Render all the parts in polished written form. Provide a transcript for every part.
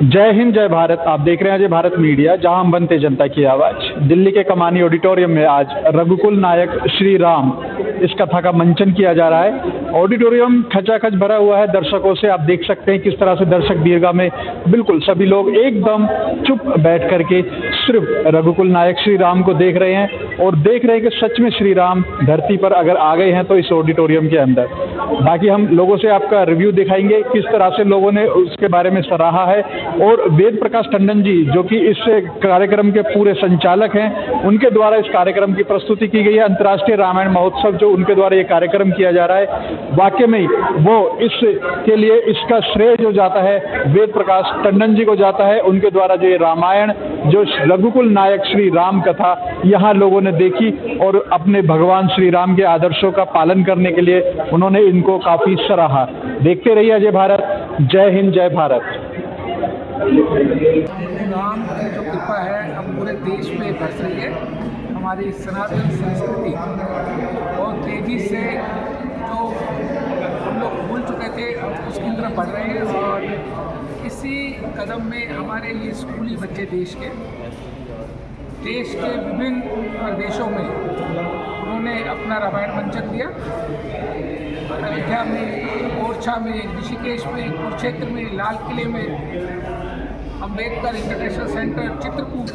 जय हिंद जय भारत। आप देख रहे हैं जय भारत मीडिया, जहां हम बनते जनता की आवाज। दिल्ली के कमानी ऑडिटोरियम में आज रघुकुल नायक श्री राम इस कथा का मंचन किया जा रहा है। ऑडिटोरियम खचाखच भरा हुआ है दर्शकों से। आप देख सकते हैं किस तरह से दर्शक दीर्घा में बिल्कुल सभी लोग एकदम चुप बैठ करके सिर्फ रघुकुल नायक श्री राम को देख रहे हैं और देख रहे हैं कि सच में श्री राम धरती पर अगर आ गए हैं तो इस ऑडिटोरियम के अंदर। बाकी हम लोगों से आपका रिव्यू दिखाएंगे किस तरह से लोगों ने उसके बारे में सराहा है। और वेद प्रकाश टंडन जी जो कि इस कार्यक्रम के पूरे संचालक हैं, उनके द्वारा इस कार्यक्रम की प्रस्तुति की गई है। अंतर्राष्ट्रीय रामायण महोत्सव जो उनके द्वारा ये कार्यक्रम किया जा रहा है, वाकई में वो इसके लिए इसका श्रेय जो जाता है वेद प्रकाश टंडन जी को जाता है। उनके द्वारा जो ये रामायण, जो रघुकुल नायक श्री राम कथा यहाँ लोगों ने देखी और अपने भगवान श्री राम के आदर्शों का पालन करने के लिए उन्होंने इनको काफी सराहा। देखते रहिए अजय भारत। जय हिंद जय भारत। राम की जो कृपा है अब पूरे देश में बरस रही है। हमारी सनातन संस्कृति बहुत तेज़ी से जो हम लोग भूल चुके थे अब उसकी तरफ बढ़ रहे हैं। और इसी कदम में हमारे ये स्कूली बच्चे देश के विभिन्न प्रदेशों में उन्होंने अपना रामायण मंचन दिया। अयोध्या में, ओरछा में, ऋषिकेश में, कुरुक्षेत्र में, लाल किले में, अम्बेडकर इंटरनेशनल सेंटर, चित्रकूट,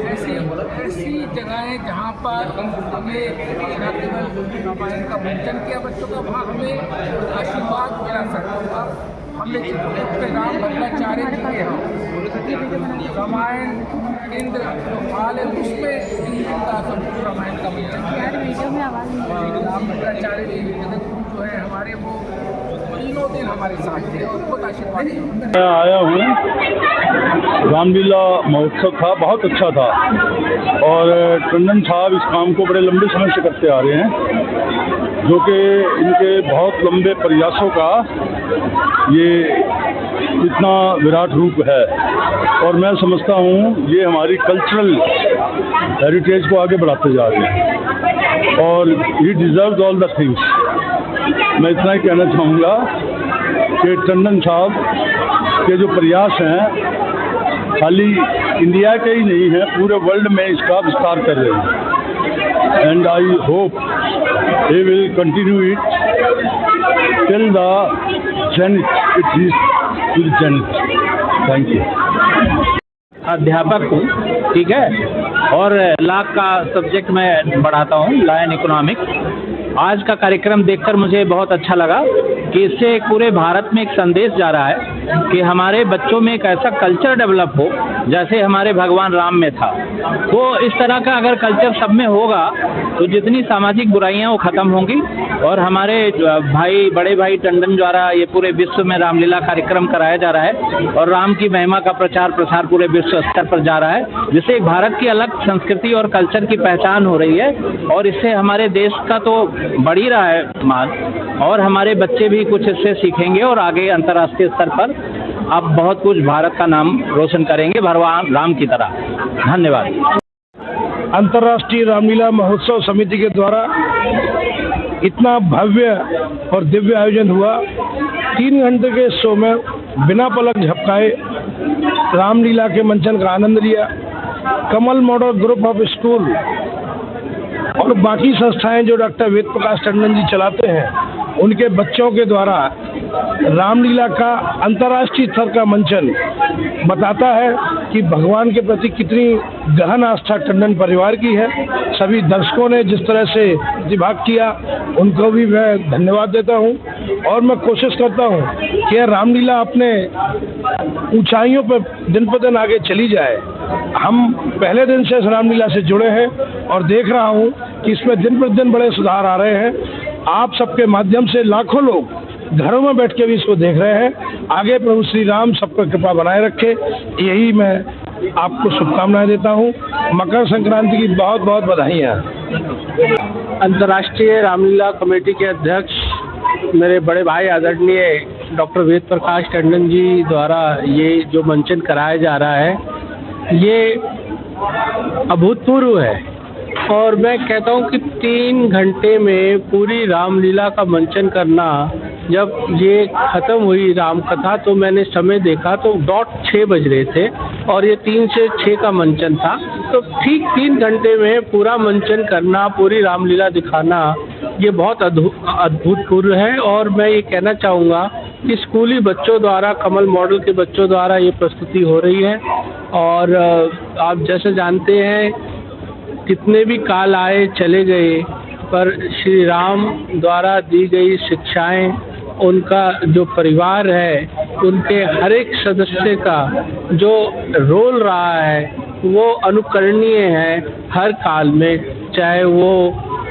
ऐसी जगहें जहाँ पर हमें न केवल रामायण का मंचन किया बच्चों का, वहाँ हमें आशीर्वाद मिला सकता था। हमने चित्रकूट पे राम भद्राचार्य जी के यहाँ रामायण केंद्र हाल है उसमें 3 दिन का संपूर्ण रामायण का मंचन किया। राम भद्राचार्य जी जो है हमारे वो तीनों दिन हमारे साथ थे और बहुत आशीर्वाद। मैं आया हूँ, रामलीला महोत्सव था, बहुत अच्छा था। और टंडन साहब इस काम को बड़े लंबे समय से करते आ रहे हैं, जो कि इनके बहुत लंबे प्रयासों का ये इतना विराट रूप है। और मैं समझता हूँ ये हमारी कल्चरल हेरिटेज को आगे बढ़ाते जा रहे हैं और ही डिजर्व्स ऑल द थिंग्स। मैं इतना ही कहना चाहूँगा कि टंडन साहब के जो प्रयास हैं खाली इंडिया के ही नहीं हैं, पूरे वर्ल्ड में इसका विस्तार कर रहे हैं। And I hope he will continue it till the zenith, it reaches to the zenith. Thank you. अध्यापक हूँ, ठीक है, और लॉ का सब्जेक्ट मैं पढ़ाता हूँ, लॉ एंड इकोनॉमिक्स। आज का कार्यक्रम देखकर मुझे बहुत अच्छा लगा कि इससे पूरे भारत में एक संदेश जा रहा है कि हमारे बच्चों में एक ऐसा कल्चर डेवलप हो जैसे हमारे भगवान राम में था। तो इस तरह का अगर कल्चर सब में होगा तो जितनी सामाजिक बुराइयां वो खत्म होंगी। और हमारे बड़े भाई टंडन द्वारा ये पूरे विश्व में रामलीला कार्यक्रम कराया जा रहा है और राम की महिमा का प्रचार प्रसार पूरे विश्व स्तर पर जा रहा है, जिससे भारत की अलग संस्कृति और कल्चर की पहचान हो रही है। और इससे हमारे देश का तो बढ़ ही रहा है मान, और हमारे बच्चे भी कुछ इससे सीखेंगे और आगे अंतर्राष्ट्रीय स्तर पर अब बहुत कुछ भारत का नाम रोशन करेंगे भगवान राम की तरह। धन्यवाद। अंतर्राष्ट्रीय रामलीला महोत्सव समिति के द्वारा इतना भव्य और दिव्य आयोजन हुआ। 3 घंटे के शो में बिना पलक झपकाए रामलीला के मंचन का आनंद लिया। कमल मॉडल ग्रुप ऑफ स्कूल और बाकी संस्थाएं जो डॉक्टर वेद प्रकाश टंडन जी चलाते हैं, उनके बच्चों के द्वारा रामलीला का अंतर्राष्ट्रीय स्तर का मंचन बताता है कि भगवान के प्रति कितनी गहन आस्था टंडन परिवार की है। सभी दर्शकों ने जिस तरह से प्रतिभाग किया उनको भी मैं धन्यवाद देता हूं। और मैं कोशिश करता हूं कि रामलीला अपने ऊंचाइयों पर दिन पर दिन आगे चली जाए। हम पहले दिन से रामलीला से जुड़े हैं और देख रहा हूं कि इसमें दिन पर दिन बड़े सुधार आ रहे हैं। आप सबके माध्यम से लाखों लोग घरों में बैठ के भी इसको देख रहे हैं। आगे प्रभु श्री राम सबको कृपा बनाए रखे, यही मैं आपको शुभकामनाएं देता हूं। मकर संक्रांति की बहुत बहुत बधाइयाँ। अंतर्राष्ट्रीय रामलीला कमेटी के अध्यक्ष मेरे बड़े भाई आदरणीय डॉक्टर वेद प्रकाश टंडन जी द्वारा ये जो मंचन कराया जा रहा है, ये अभूतपूर्व है। और मैं कहता हूँ कि 3 घंटे में पूरी रामलीला का मंचन करना जब ये ख़त्म हुई राम कथा तो मैंने समय देखा तो डॉट 6 बज रहे थे और ये 3 से 6 का मंचन था। तो ठीक 3 घंटे में पूरा मंचन करना, पूरी रामलीला दिखाना, ये बहुत अद्भुतपूर्व है। और मैं ये कहना चाहूँगा कि स्कूली बच्चों द्वारा, कमल मॉडल के बच्चों द्वारा ये प्रस्तुति हो रही है। और आप जैसे जानते हैं कितने भी काल आए चले गए, पर श्री राम द्वारा दी गई शिक्षाएं, उनका जो परिवार है, उनके हर एक सदस्य का जो रोल रहा है वो अनुकरणीय है हर काल में, चाहे वो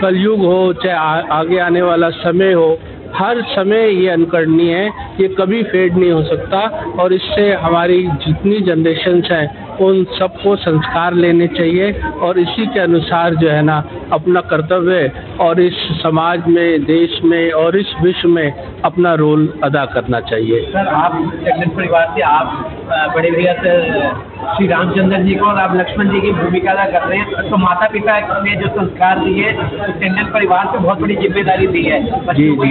कलयुग हो, चाहे आगे आने वाला समय हो, हर समय ये अनुकरणीय है, ये कभी फेड नहीं हो सकता। और इससे हमारी जितनी जनरेशन्स हैं उन सबको संस्कार लेने चाहिए और इसी के अनुसार जो है ना अपना कर्तव्य और इस समाज में, देश में और इस विश्व में अपना रोल अदा करना चाहिए। सर, आप टंडन परिवार से आप बड़े भैया श्री रामचंद्र जी को और आप लक्ष्मण जी की भूमिका अदा कर रहे हैं, तो माता पिता ने जो संस्कार दिए टंडन परिवार पे बहुत बड़ी जिम्मेदारी दी है बच्चों को,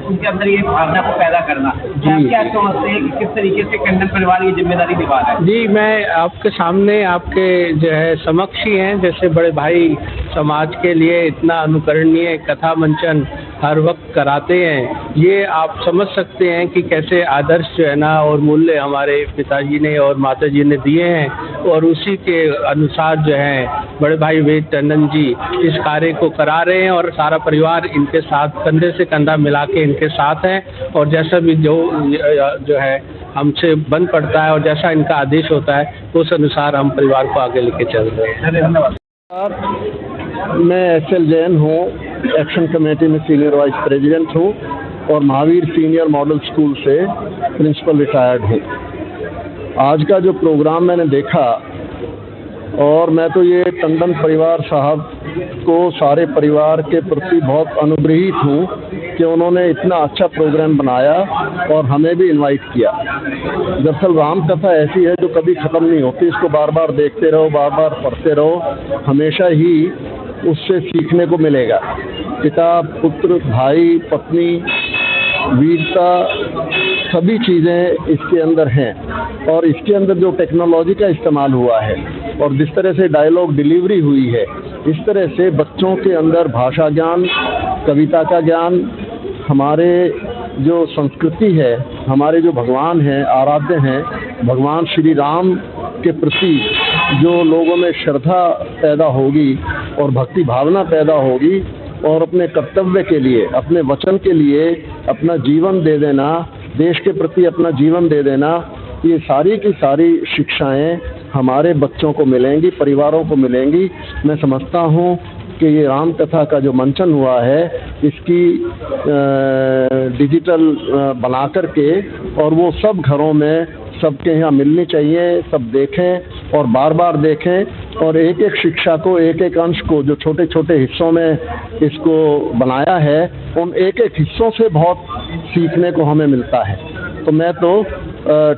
उनके अंदर ये भावना को पैदा करना। आप क्या समझते हैं कि किस तरीके से टंडन परिवार ये जिम्मेदारी निभा रहा है? जी, मैं आपके सामने, आपके जो है समक्ष ही हैं, जैसे बड़े भाई समाज के लिए इतना अनुकरणीय कथा मंचन हर वक्त कराते हैं, ये आप समझ सकते हैं कि कैसे आदर्श जो है ना और मूल्य हमारे पिताजी ने और माताजी ने दिए हैं। और उसी के अनुसार जो है बड़े भाई वेद टंडन जी इस कार्य को करा रहे हैं और सारा परिवार इनके साथ कंधे से कंधा मिला के इनके साथ है। और जैसा भी जो है हमसे बन पड़ता है और जैसा इनका आदेश होता है उस अनुसार हम परिवार को आगे लेके चल रहे हैं। धन्यवाद। मैं एस.एल. जैन हूँ, एक्शन कमेटी में सीनियर वाइस प्रेसिडेंट हूँ और महावीर सीनियर मॉडल स्कूल से प्रिंसिपल रिटायर्ड हूँ। आज का जो प्रोग्राम मैंने देखा, और मैं तो ये टंडन परिवार साहब को, सारे परिवार के प्रति बहुत अनुग्रहित हूँ कि उन्होंने इतना अच्छा प्रोग्राम बनाया और हमें भी इनवाइट किया। दरअसल राम कथा ऐसी है जो कभी ख़त्म नहीं होती, इसको बार बार देखते रहो, बार बार पढ़ते रहो, हमेशा ही उससे सीखने को मिलेगा। पिता, पुत्र, भाई, पत्नी, वीरता, सभी चीज़ें इसके अंदर हैं। और इसके अंदर जो टेक्नोलॉजी का इस्तेमाल हुआ है और जिस तरह से डायलॉग डिलीवरी हुई है, इस तरह से बच्चों के अंदर भाषा ज्ञान, कविता का ज्ञान, हमारे जो संस्कृति है, हमारे जो भगवान हैं, आराध्य हैं, भगवान श्री राम के प्रति जो लोगों में श्रद्धा पैदा होगी और भक्ति भावना पैदा होगी और अपने कर्तव्य के लिए, अपने वचन के लिए अपना जीवन दे देना, देश के प्रति अपना जीवन दे देना, ये सारी की सारी शिक्षाएं हमारे बच्चों को मिलेंगी, परिवारों को मिलेंगी। मैं समझता हूँ कि ये राम कथा का जो मंचन हुआ है, इसकी डिजिटल बना करके और वो सब घरों में सबके यहाँ मिलनी चाहिए, सब देखें और बार बार देखें और एक एक शिक्षा को, एक एक अंश को, जो छोटे छोटे हिस्सों में इसको बनाया है, उन एक एक हिस्सों से बहुत सीखने को हमें मिलता है। तो मैं तो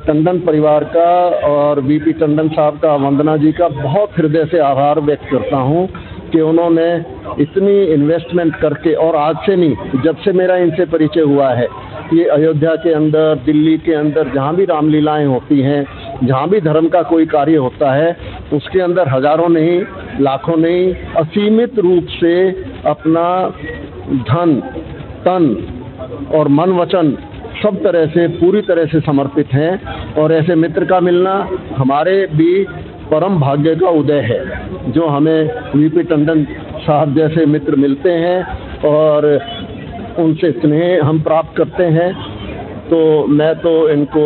टंडन परिवार का और वीपी टंडन साहब का, वंदना जी का बहुत हृदय से आभार व्यक्त करता हूँ कि उन्होंने इतनी इन्वेस्टमेंट करके, और आज से नहीं, जब से मेरा इनसे परिचय हुआ है, ये अयोध्या के अंदर, दिल्ली के अंदर जहाँ भी रामलीलाएं होती हैं, जहाँ भी धर्म का कोई कार्य होता है, उसके अंदर हजारों नहीं, लाखों नहीं, असीमित रूप से अपना धन, तन और मन वचन सब तरह से, पूरी तरह से समर्पित हैं। और ऐसे मित्र का मिलना हमारे भी परम भाग्य का उदय है, जो हमें वीपी टंडन साहब जैसे मित्र मिलते हैं और उनसे स्नेह हम प्राप्त करते हैं। तो मैं तो इनको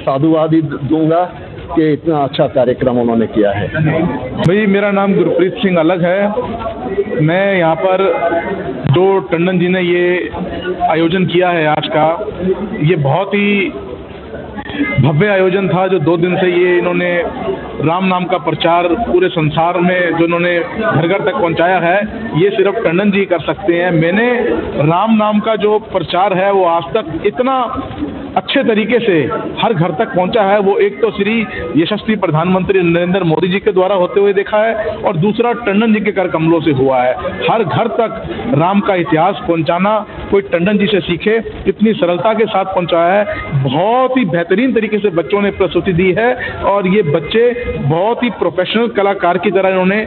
साधुवाद ही दूंगा कि इतना अच्छा कार्यक्रम उन्होंने किया है। भाई, मेरा नाम गुरप्रीत सिंह अलग है। मैं यहाँ पर जो टंडन जी ने ये आयोजन किया है आज का, ये बहुत ही भव्य आयोजन था। जो 2 दिन से ये इन्होंने राम नाम का प्रचार पूरे संसार में जो इन्होंने घर घर तक पहुंचाया है, ये सिर्फ टंडन जी कर सकते हैं। मैंने राम नाम का जो प्रचार है वो आज तक इतना अच्छे तरीके से हर घर तक पहुंचा है, वो एक तो श्री यशस्वी प्रधानमंत्री नरेंद्र मोदी जी के द्वारा होते हुए देखा है और दूसरा टंडन जी के कर कमलों से हुआ है। हर घर तक राम का इतिहास पहुंचाना कोई टंडन जी से सीखे, इतनी सरलता के साथ पहुंचाया है। बहुत ही बेहतरीन तरीके से बच्चों ने प्रस्तुति दी है और ये बच्चे बहुत ही प्रोफेशनल कलाकार की तरह इन्होंने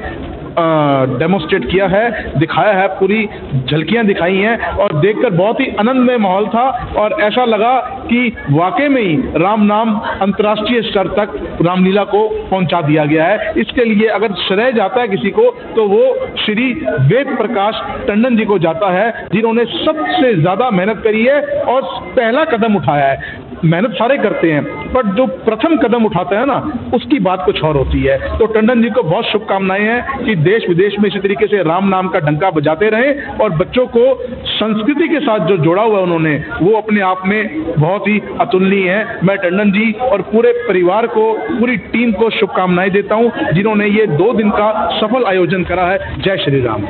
डेमोस्ट्रेट किया है, दिखाया है, पूरी झलकियां दिखाई हैं और देखकर बहुत ही आनंदमय माहौल था और ऐसा लगा कि वाकई में ही राम नाम अंतर्राष्ट्रीय स्तर तक रामलीला को पहुंचा दिया गया है। इसके लिए अगर श्रेय जाता है किसी को तो वो श्री वेद प्रकाश टंडन जी को जाता है, जिन्होंने सबसे ज़्यादा मेहनत करी है और पहला कदम उठाया है। मेहनत सारे करते हैं बट जो प्रथम कदम उठाते हैं ना, उसकी बात कुछ और होती है। तो टंडन जी को बहुत शुभकामनाएं हैं कि देश विदेश में इसी तरीके से राम नाम का डंका बजाते रहें और बच्चों को संस्कृति के साथ जो जोड़ा हुआ है उन्होंने, वो अपने आप में बहुत ही अतुलनीय है। मैं टंडन जी और पूरे परिवार को, पूरी टीम को शुभकामनाएं देता हूँ जिन्होंने ये 2 दिन का सफल आयोजन करा है। जय Shri Ram.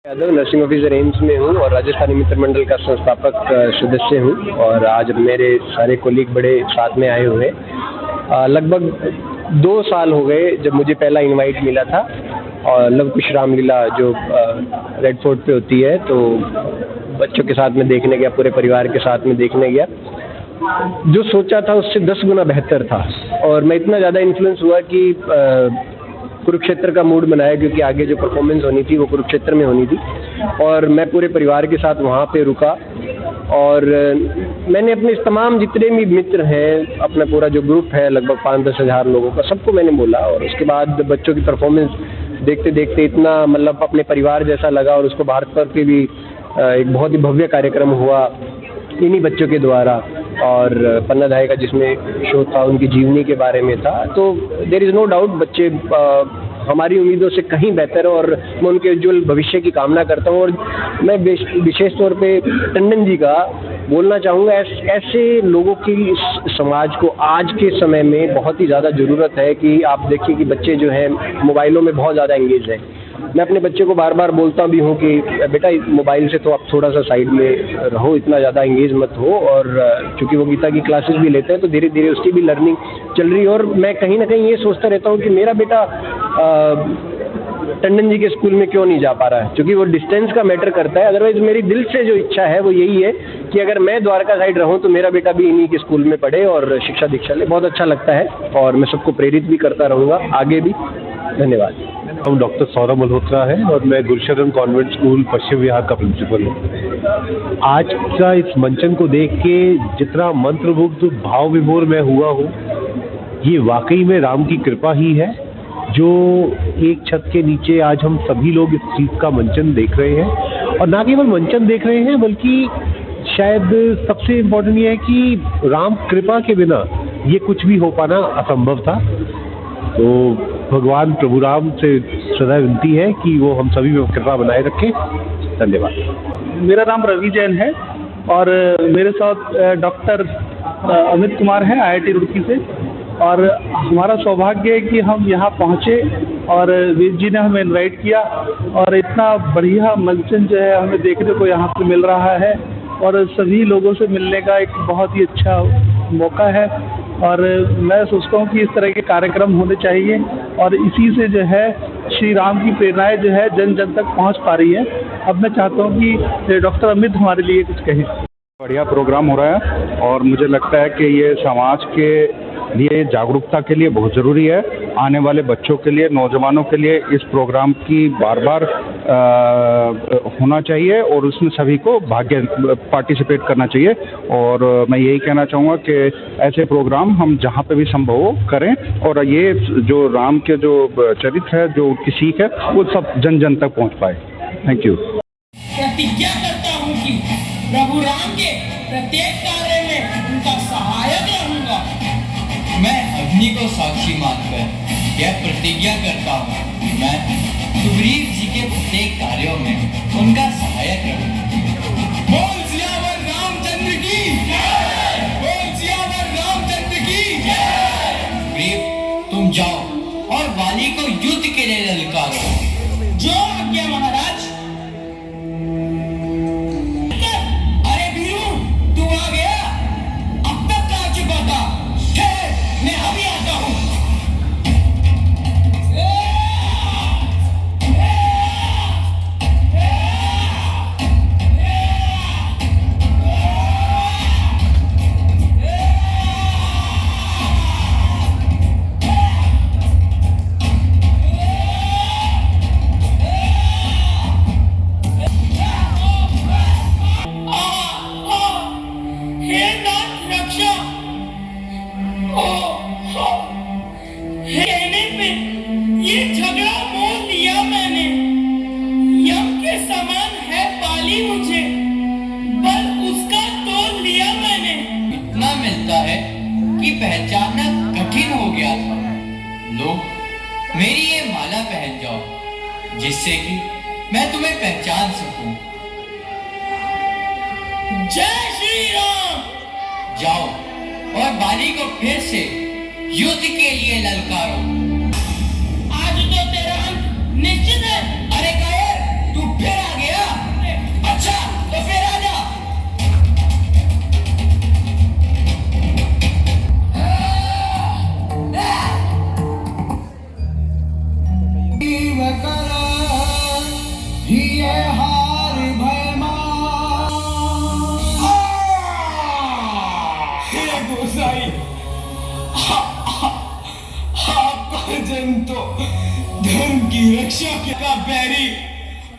Yadav nursing officer AIIMS में हूँ और राजस्थानी मित्र मंडल का संस्थापक सदस्य हूँ और आज मेरे सारे कोलीग बड़े साथ में आए हुए। लगभग 2 साल हो गए जब मुझे पहला इनवाइट मिला था और लव कुश रामलीला जो रेड फोर्ट पे होती है, तो बच्चों के साथ में देखने गया, पूरे परिवार के साथ में देखने गया। जो सोचा था उससे 10 गुना बेहतर था और मैं इतना ज़्यादा इन्फ्लुएंस हुआ कि कुरुक्षेत्र का मूड बनाया, क्योंकि आगे जो परफॉर्मेंस होनी थी वो कुरुक्षेत्र में होनी थी और मैं पूरे परिवार के साथ वहाँ पे रुका और मैंने अपने तमाम जितने भी मित्र हैं, अपना पूरा जो ग्रुप है लगभग 5-10 हज़ार लोगों का, सबको मैंने बोला और उसके बाद बच्चों की परफॉर्मेंस देखते देखते इतना मतलब अपने परिवार जैसा लगा और उसको भारत पर भी एक बहुत ही भव्य कार्यक्रम हुआ इन्हीं बच्चों के द्वारा और पन्ना धाय का जिसमें शो था उनकी जीवनी के बारे में था। तो देयर इज़ नो डाउट बच्चे हमारी उम्मीदों से कहीं बेहतर और मैं उनके उज्ज्वल भविष्य की कामना करता हूँ। और मैं विशेष तौर पे टंडन जी का बोलना चाहूँगा, ऐसे लोगों की समाज को आज के समय में बहुत ही ज़्यादा ज़रूरत है कि आप देखिए कि बच्चे जो हैं मोबाइलों में बहुत ज़्यादा एंगेज हैं। मैं अपने बच्चे को बार बार बोलता भी हूँ कि बेटा मोबाइल से तो आप थोड़ा सा साइड में रहो, इतना ज़्यादा एंगेज मत हो। और चूँकि वो गीता की क्लासेस भी लेते हैं तो धीरे धीरे उसकी भी लर्निंग चल रही है और मैं कहीं ना कहीं ये सोचता रहता हूँ कि मेरा बेटा टंडन जी के स्कूल में क्यों नहीं जा पा रहा है, क्योंकि वो डिस्टेंस का मैटर करता है। अदरवाइज मेरी दिल से जो इच्छा है वो यही है कि अगर मैं द्वारका साइड रहूं तो मेरा बेटा भी इन्हीं के स्कूल में पढ़े और शिक्षा दीक्षा ले। बहुत अच्छा लगता है और मैं सबको प्रेरित भी करता रहूँगा आगे भी। धन्यवाद। हम डॉक्टर सौरभ मल्होत्रा है और मैं गुरुशरण कॉन्वेंट स्कूल पश्चिम विहार का प्रिंसिपल हूँ। आज का इस मंचन को देख के जितना मंत्रमुग्ध भाव विभोर मैं हुआ हूँ, ये वाकई में राम की कृपा ही है जो एक छत के नीचे आज हम सभी लोग इस चीज़ का मंचन देख रहे हैं। और ना केवल मंचन देख रहे हैं बल्कि शायद सबसे इम्पोर्टेंट ये है कि राम कृपा के बिना ये कुछ भी हो पाना असंभव था। तो भगवान प्रभु राम से सदा विनती है कि वो हम सभी में कृपा बनाए रखें। धन्यवाद। मेरा नाम रवि जैन है और मेरे साथ डॉक्टर अमित कुमार हैं IIT रुड़की से। और हमारा सौभाग्य है कि हम यहाँ पहुँचे और वेद जी ने हमें इनवाइट किया और इतना बढ़िया मंचन जो है हमें देखने को यहाँ पे मिल रहा है और सभी लोगों से मिलने का एक बहुत ही अच्छा मौका है। और मैं सोचता हूँ कि इस तरह के कार्यक्रम होने चाहिए और इसी से जो है श्री राम की प्रेरणाएं जो है जन जन तक पहुँच पा रही है। अब मैं चाहता हूँ कि डॉक्टर अमित हमारे लिए कुछ कहें। बढ़िया प्रोग्राम हो रहा है और मुझे लगता है कि ये समाज के लिए जागरूकता के लिए बहुत ज़रूरी है। आने वाले बच्चों के लिए, नौजवानों के लिए इस प्रोग्राम की बार बार होना चाहिए और उसमें सभी को पार्टिसिपेट करना चाहिए। और मैं यही कहना चाहूँगा कि ऐसे प्रोग्राम हम जहाँ पे भी संभव हो करें और ये जो राम के जो चरित्र है, जो उनकी सीख है, वो सब जन जन तक पहुँच पाए। Thank you. प्रतिज्ञा करता हूँ कि प्रभु राम के प्रत्येक कार्य में उनका सहायक रहूंगा। मैं अग्नि को साक्षी मानकर यह प्रतिज्ञा करता हूँ कि मैं सुग्रीव जी के प्रत्येक कार्यों में उनका सहायक रहूंगा। बोल सियावर रामचंद्र की जय। बोल सियावर रामचंद्र की जय। सुग्रीव तुम जाओ और वाली को युद्ध के लिए ललकारो। जो आज्ञा महाराज। पहचानना कठिन हो गया था। लो, मेरी ये माला पहन जाओ, जिससे कि मैं तुम्हें पहचान सकूं। जय श्री राम। जाओ और बाली को फिर से युद्ध के लिए ललकारो। आज तो तेरा अंत निश्चित है। अरे कायर, तू फिर आ गया? अच्छा, तो फिर आ जा। तो धर्म की रक्षा का बैरी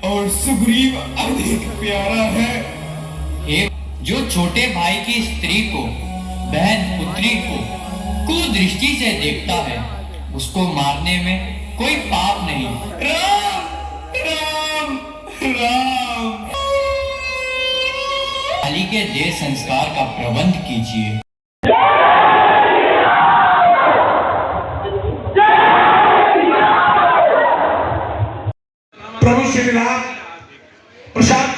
और सुग्रीव अधिक प्यारा है। जो छोटे भाई की स्त्री को, बहन पुत्री को कुदृष्टि से देखता है, उसको मारने में कोई पाप नहीं। राम राम राम। बाली के देह संस्कार का प्रबंध कीजिए। प्रभु श्री राम प्रसाद